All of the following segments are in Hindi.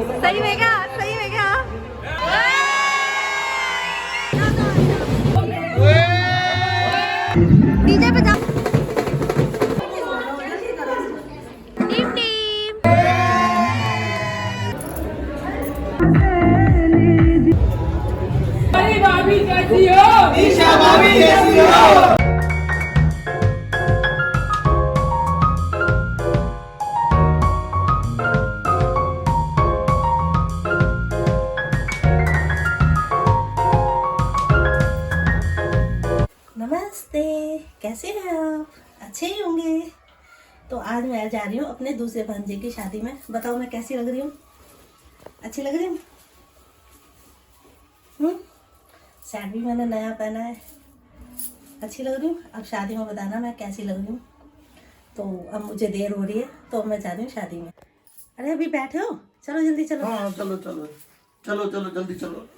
सही में क्या? सही में क्या? डीजे पे जा। Team team. अरे भाभी कैसी हो? ईशा भाभी कैसी हो? नमस्ते, कैसे हैं आप? अच्छे ही होंगे। तो आज मैं जा रही हूँ अपने दूसरे भांजे की शादी में। बताओ मैं कैसी लग रही हूँ? अच्छी लग रही हूँ? शर्ट भी मैंने नया पहना है। अच्छी लग रही हूँ? अब शादी में बताना मैं कैसी लग रही हूँ। तो अब मुझे देर हो रही है तो अब मैं जा रही हूँ शादी में। अरे अभी बैठे हो? चलो जल्दी चलो। हाँ चलो चलो चलो चलो जल्दी चलो।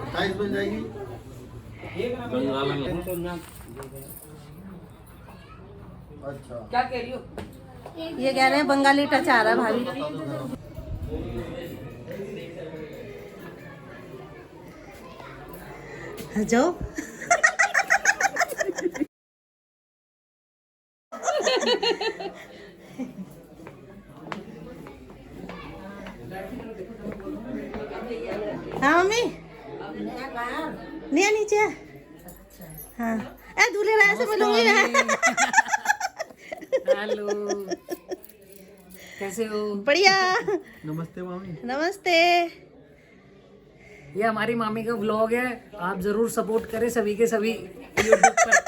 28 बन जाएगी। अच्छा क्या कह रही हो? ये कह रहे हैं बंगाली टच आ रहा है भाभी। जाओ। हाँ मम्मी नहीं नीचे। हाँ ए दूल्हे राय से मिलूंगी मैं। हेलो, कैसे हो? बढ़िया। नमस्ते मामी। नमस्ते। ये हमारी मामी का व्लॉग है, आप जरूर सपोर्ट करें सभी के सभी यूट्यूब पर।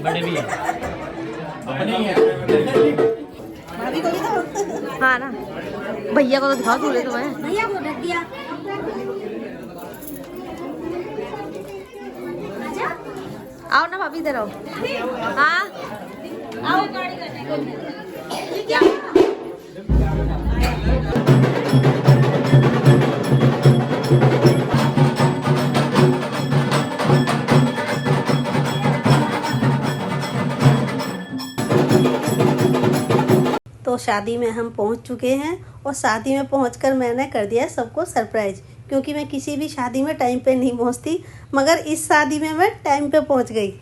बड़े भी हैं। भाभी को भी दो। हाँ ना, भैया को तो दिखाओ दूल्हे तुम्हें। भैया को ढक दिया। आओ ना भाभी, इधर आओ। हाँ आओ गाड़ी करने। तो शादी में हम पहुंच चुके हैं और शादी में पहुंचकर मैंने कर दिया सबको सरप्राइज, क्योंकि मैं किसी भी शादी में टाइम पे नहीं पहुंचती, मगर इस शादी में मैं टाइम पे पहुंच गई।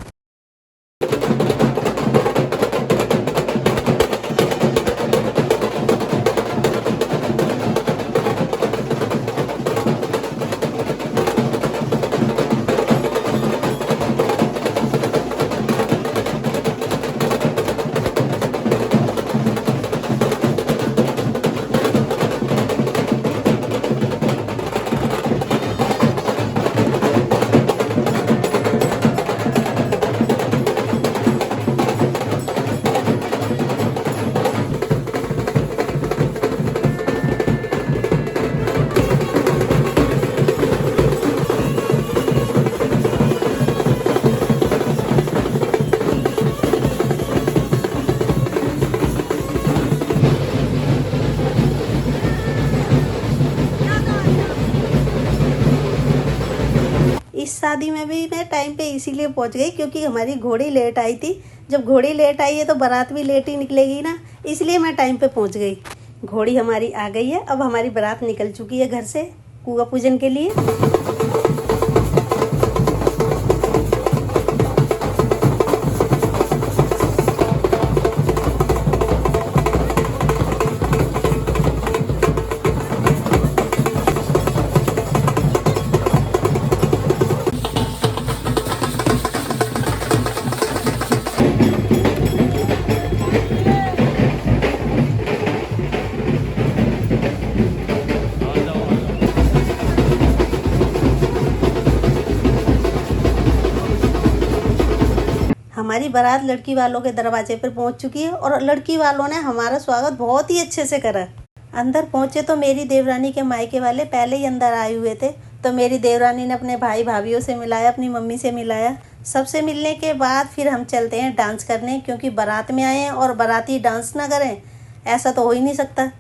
इस शादी में भी मैं टाइम पे इसीलिए पहुंच गई क्योंकि हमारी घोड़ी लेट आई थी। जब घोड़ी लेट आई है तो बारात भी लेट ही निकलेगी ना, इसलिए मैं टाइम पे पहुंच गई। घोड़ी हमारी आ गई है, अब हमारी बारात निकल चुकी है घर से कुआ पूजन के लिए। हमारी बारात लड़की वालों के दरवाजे पर पहुंच चुकी है और लड़की वालों ने हमारा स्वागत बहुत ही अच्छे से करा। अंदर पहुंचे तो मेरी देवरानी के मायके वाले पहले ही अंदर आए हुए थे, तो मेरी देवरानी ने अपने भाई भाभीयों से मिलाया, अपनी मम्मी से मिलाया। सबसे मिलने के बाद फिर हम चलते हैं डांस करने, क्योंकि बारात में आए हैं और बाराती डांस ना करें ऐसा तो हो ही नहीं सकता।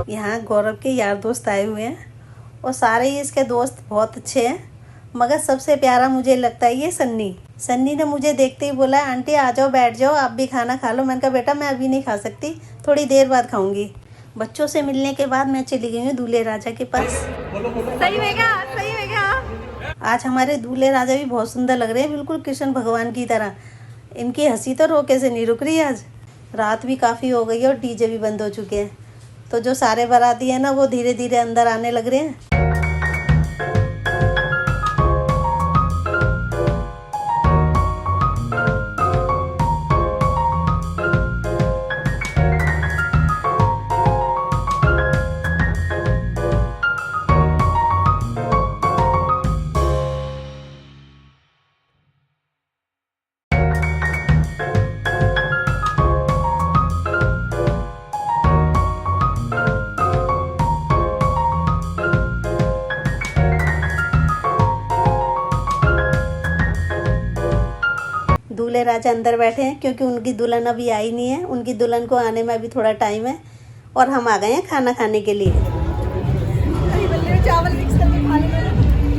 यहाँ गौरव के यार दोस्त आए हुए हैं और सारे ही इसके दोस्त बहुत अच्छे हैं, मगर सबसे प्यारा मुझे लगता है ये सन्नी। सन्नी ने मुझे देखते ही बोला, आंटी आ जाओ, बैठ जाओ, आप भी खाना खा लो। मैंने कहा बेटा मैं अभी नहीं खा सकती, थोड़ी देर बाद खाऊंगी। बच्चों से मिलने के बाद मैं चली गई हूँ दूल्हे राजा के पास। सही में क्या? सही में क्या? आज हमारे दूल्हे राजा भी बहुत सुंदर लग रहे हैं, बिल्कुल कृष्ण भगवान की तरह। इनकी हंसी तो रोके से नहीं रुक रही आज। रात भी काफ़ी हो गई है और डीजे भी बंद हो चुके हैं, तो जो सारे बाराती हैं ना वो धीरे धीरे अंदर आने लग रहे हैं। दूल्हे राजा अंदर बैठे हैं क्योंकि उनकी दुल्हन अभी आई नहीं है। उनकी दुल्हन को आने में अभी थोड़ा टाइम है और हम आ गए हैं खाना खाने के लिए।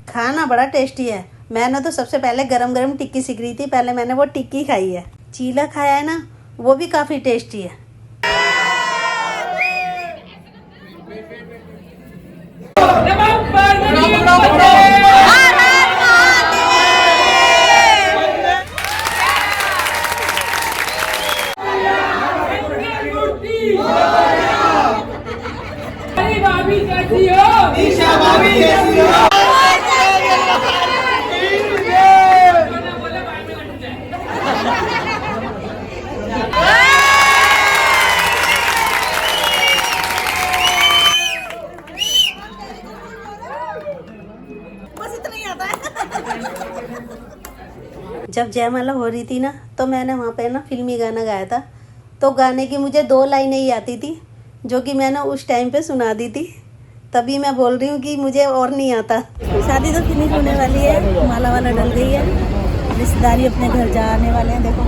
खाना बड़ा टेस्टी है। मैंने तो सबसे पहले गरम गरम टिक्की सीख रही थी, पहले मैंने वो टिक्की खाई है। चीला खाया है ना, वो भी काफ़ी टेस्टी है। जब जयमाला हो रही थी ना, तो मैंने वहाँ पे ना फिल्मी गाना गाया था। तो गाने की मुझे 2 लाइनें ही आती थी, जो कि मैंने उस टाइम पे सुना दी थी। तभी मैं बोल रही हूँ कि मुझे और नहीं आता। शादी तो फिनिश होने वाली है, माला वाला डल गई है, रिश्तेदारी अपने घर जाने वाले हैं। देखो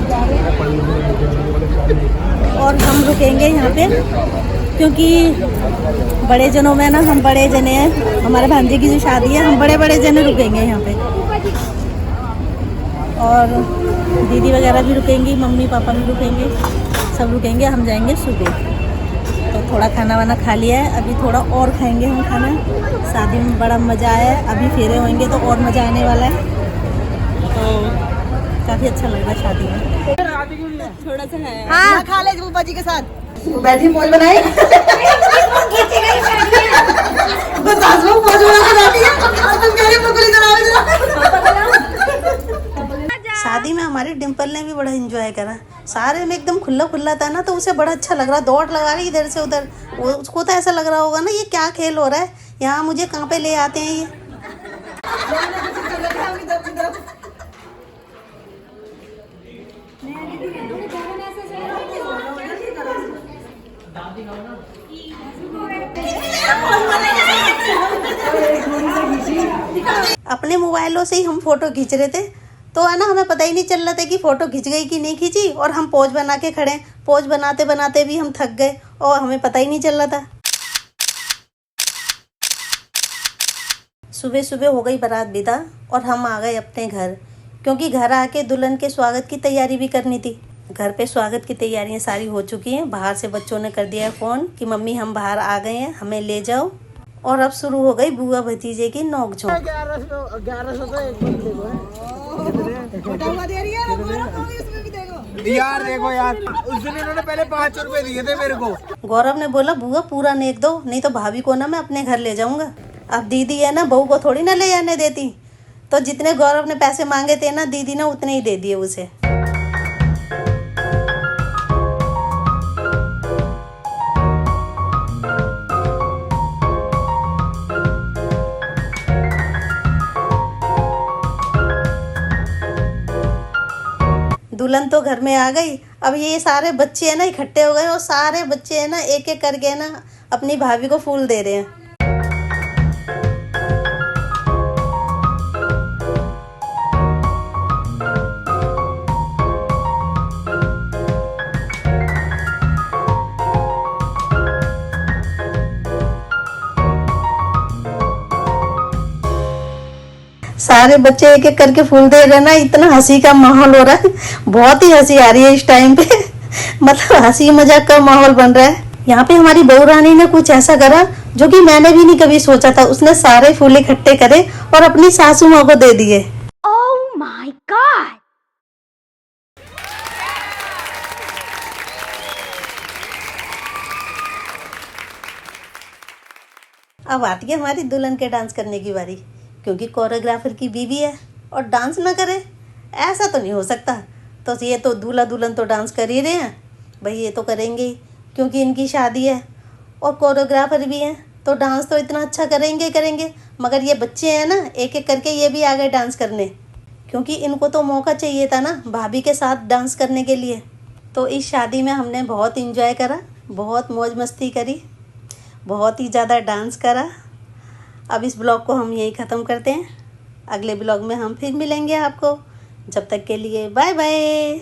जा रहे हैं और हम रुकेंगे यहाँ पे, क्योंकि बड़े जनों में ना, हम बड़े जने हैं, हमारे भांजे की जो शादी है, हम बड़े बड़े जने रुकेंगे यहाँ पे। और दीदी वगैरह भी रुकेंगी, मम्मी पापा भी रुकेंगे, सब रुकेंगे। हम जाएंगे सुबह। तो थोड़ा खाना वाना खा लिया है, अभी थोड़ा और खाएंगे हम खाना। शादी में बड़ा मज़ा आया है, अभी फेरे होंगे तो और मज़ा आने वाला है। तो काफ़ी अच्छा लग रहा है शादी में। थोड़ा सा है, हाँ खा ले बूबा जी के साथ बैठी मौज बनाई। शादी में हमारी डिम्पल ने भी बड़ा एंजॉय करा। सारे में एकदम खुला खुला था ना, तो उसे बड़ा अच्छा लग रहा, दौड़ लगा रही इधर से उधर। उसको तो ऐसा लग रहा होगा ना, ये क्या खेल हो रहा है यहाँ, मुझे कहाँ पे ले आते हैं ये। अपने मोबाइलों से ही हम फोटो खींच रहे थे, तो है ना, हमें पता ही नहीं चल रहा था कि फ़ोटो खिंच गई कि नहीं खींची। और हम पोज बना के खड़े, पोज बनाते बनाते भी हम थक गए और हमें पता ही नहीं चल रहा था। सुबह सुबह हो गई बारात विदा और हम आ गए अपने घर, क्योंकि घर आके दुल्हन के स्वागत की तैयारी भी करनी थी। घर पे स्वागत की तैयारियां सारी हो चुकी हैं। बाहर से बच्चों ने कर दिया है फ़ोन कि मम्मी हम बाहर आ गए हैं, हमें ले जाओ। और अब शुरू हो गई बुआ भतीजे की नोकझोंक। 1100 तो एक यार देखो यार, उस दिन इन्होंने पहले 5 रुपए दिए थे मेरे को। गौरव ने बोला बुआ पूरा नेक दो, नहीं तो भाभी को ना मैं अपने घर ले जाऊंगा। अब दीदी है ना, बहू को थोड़ी ना ले जाने देती। तो जितने गौरव ने पैसे मांगे थे ना, दीदी ने उतने ही दे दिए उसे। दुल्हन तो घर में आ गई। अब ये सारे बच्चे हैं ना इकट्ठे हो गए और सारे बच्चे हैं ना एक एक करके ना अपनी भाभी को फूल दे रहे हैं। सारे बच्चे एक एक करके फूल दे रहे हैं ना, इतना हंसी का माहौल हो रहा है, बहुत ही हंसी आ रही है इस टाइम पे। मतलब हंसी मजाक का माहौल बन रहा है। यहाँ पे हमारी बहू रानी ने कुछ ऐसा करा जो कि मैंने भी नहीं कभी सोचा था। उसने सारे फूल इकट्ठे करे और अपनी सासू माँ को दे दिए। Oh my God. अब आती है हमारी दुल्हन के डांस करने की बारी, क्योंकि कोरियोग्राफर की बीवी है और डांस ना करे ऐसा तो नहीं हो सकता। तो ये तो दूल्हा दुल्हन तो डांस कर ही रहे हैं भाई, ये तो करेंगे ही क्योंकि इनकी शादी है और कोरियोग्राफर भी हैं, तो डांस तो इतना अच्छा करेंगे। मगर ये बच्चे हैं ना एक एक करके ये भी आ गए डांस करने, क्योंकि इनको तो मौका चाहिए था ना भाभी के साथ डांस करने के लिए। तो इस शादी में हमने बहुत इंजॉय करा, बहुत मौज मस्ती करी, बहुत ही ज़्यादा डांस करा। अब इस ब्लॉग को हम यहीं ख़त्म करते हैं। अगले ब्लॉग में हम फिर मिलेंगे आपको। जब तक के लिए बाय बाय।